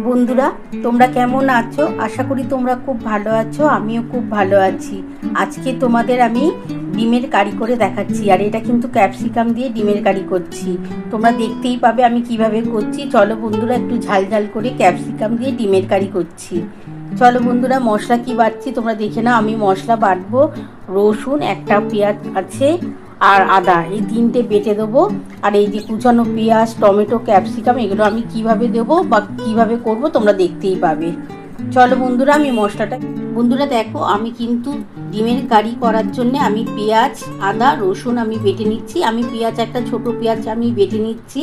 বন্ধুরা, তোমরা কেমন আছো? আশা করি তোমরা খুব ভালো আছো। আমিও খুব ভালো আছি। আজকে তোমাদের আমি ডিমের কারি করে দেখাচ্ছি। আর এটা কিন্তু ক্যাপসিকাম দিয়ে ডিমের কারি করছি। তোমরা দেখতেই পাবে আমি কিভাবে করছি। চলো বন্ধুরা, একটু ঝাল ঝাল করে ক্যাপসিকাম দিয়ে ডিমের কারি করছি। চলো বন্ধুরা, মশলা কি বাটছি তোমরা দেখে নাও। আমি মশলা বাটবো। রসুন, একটা পেঁয়াজ আছে, আর আদা, এই তিনটে বেটে দেবো। আর এই যে কুচানো পেঁয়াজ, টমেটো, ক্যাপসিকাম, এগুলো আমি কিভাবে দেবো বা কিভাবে করব তোমরা দেখতেই পাবে। চলো বন্ধুরা, আমি মশলাটা বন্ধুরা দেখো, আমি কিন্তু ডিমের কারি করার জন্য আমি পেঁয়াজ, আদা, রসুন আমি বেটে নিচ্ছি। আমি পেঁয়াজ, একটা ছোট পেঁয়াজ আমি বেটে নিচ্ছি।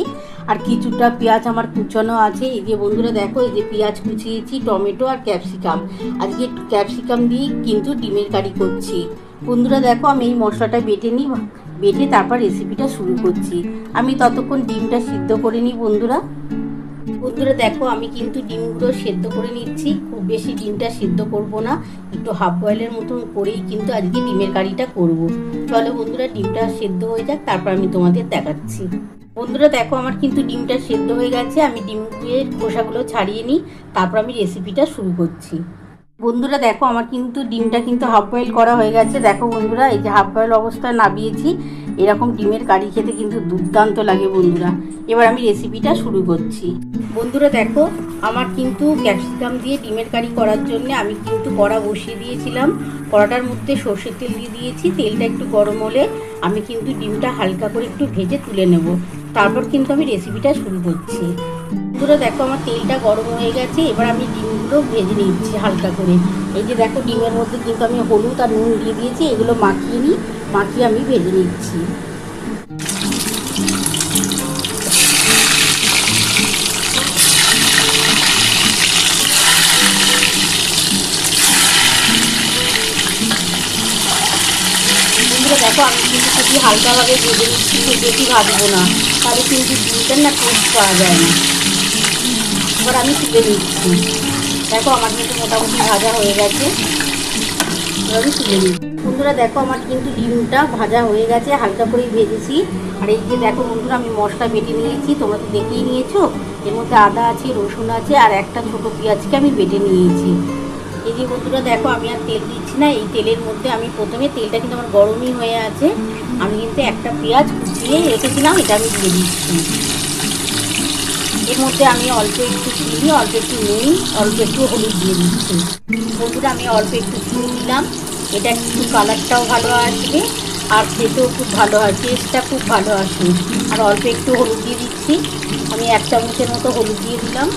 আর কিছুটা পেঁয়াজ আমার কুচানো আছে। এই যে বন্ধুরা দেখো, এই যে পেঁয়াজ কুচিয়েছি, টমেটো আর ক্যাপসিকাম। আজকে ক্যাপসিকাম দিয়ে কিন্তু ডিমের কারি করছি। বন্ধুরা দেখো, আমি এই মশলাটা বেটে তারপর রেসিপিটা শুরু করছি। আমি ততক্ষণ ডিমটা সিদ্ধ করে নিই বন্ধুরা দেখো, আমি কিন্তু ডিমগুলো সেদ্ধ করে নিচ্ছি। খুব বেশি ডিমটা সিদ্ধ করব না, একটু হাফ বয়েলের মতন করেই কিন্তু আজকে ডিমের কারিটা করব। চলো বন্ধুরা, ডিমটা সেদ্ধ হয়ে যাক, তারপর আমি তোমাদের দেখাচ্ছি। বন্ধুরা দেখো, আমার কিন্তু ডিমটা সেদ্ধ হয়ে গেছে। আমি ডিমের খোসাগুলো ছাড়িয়ে নিই, তারপর আমি রেসিপিটা শুরু করছি। বন্ধুরা দেখো, আমার কিন্তু ডিমটা কিন্তু হাফ বয়েল করা হয়ে গেছে। দেখো বন্ধুরা, এই যে হাফ বয়েল অবস্থায় নামিয়েছি। এরকম ডিমের কারি খেতে কিন্তু দুর্দান্ত লাগে বন্ধুরা। এবার আমি রেসিপিটা শুরু করছি। বন্ধুরা দেখো, আমার কিন্তু ক্যাপসিকাম দিয়ে ডিমের কারি করার জন্য আমি কিন্তু কড়া বসিয়ে দিয়েছিলাম। কড়াটার মধ্যে সর্ষের তেল দিয়ে দিয়েছি। তেলটা একটু গরম হলে আমি কিন্তু ডিমটা হালকা করে একটু ভেজে তুলে নেব। তারপর কিন্তু আমি রেসিপিটা শুরু করছি। বন্ধুরা দেখো, আমার তেলটা গরম হয়ে গেছে। এবার আমি ডিমগুলো ভেজে নিচ্ছি হালকা করে। এই যে দেখো, ডিমের মধ্যে কিন্তু আমি হলুদ আর নুন দিয়ে দিয়েছি। এগুলো মাখিয়ে আমি ভেজে নিচ্ছি। বন্ধুরা দেখো, আমি কিন্তু খুবই হালকাভাবে ভেজে নিচ্ছি, খুব বেশি ভাজবো না, তাহলে কিন্তু ডিমটার না টেস্ট পাওয়া যায় না। এবার আমি তুলে নিচ্ছি। দেখো, আমার কিন্তু মোটামুটি ভাজা হয়ে গেছে। এবার আমি তুলে নিচ্ছি। বন্ধুরা দেখো, আমার কিন্তু ডিমটা ভাজা হয়ে গেছে, হালকা করেই ভেজেছি। আর এই যে দেখো বন্ধুরা, আমি মশলা বেটে নিয়েছি, তোমরা তো দেখেই নিয়েছো। এর মধ্যে আদা আছে, রসুন আছে, আর একটা ছোটো পেঁয়াজকে আমি বেটে নিয়েছি। এই যে বন্ধুরা দেখো, আমি আর তেল দিচ্ছি না। এই তেলের মধ্যে আমি প্রথমে, তেলটা কিন্তু আমার গরমই হয়ে আছে, আমি কিন্তু একটা পেঁয়াজ কুচিয়ে রেখেছিলাম, এটা আমি দিয়ে দিচ্ছি। এর মধ্যে আমি অল্প একটু চিনি, অল্প একটু নুন, অল্প একটু হলুদ দিয়ে দিচ্ছি। বন্ধুরা আমি অল্প একটু চিনি দিলাম। এটা একটু কালারটাও ভালো আসবে, আর খেতেও খুব ভালো হয়, টেস্টটা খুব ভালো আসে। আর অল্প একটু হলুদ দিয়ে দিচ্ছি। আমি 1 চামচের মতো হলুদ দিয়ে দিলাম।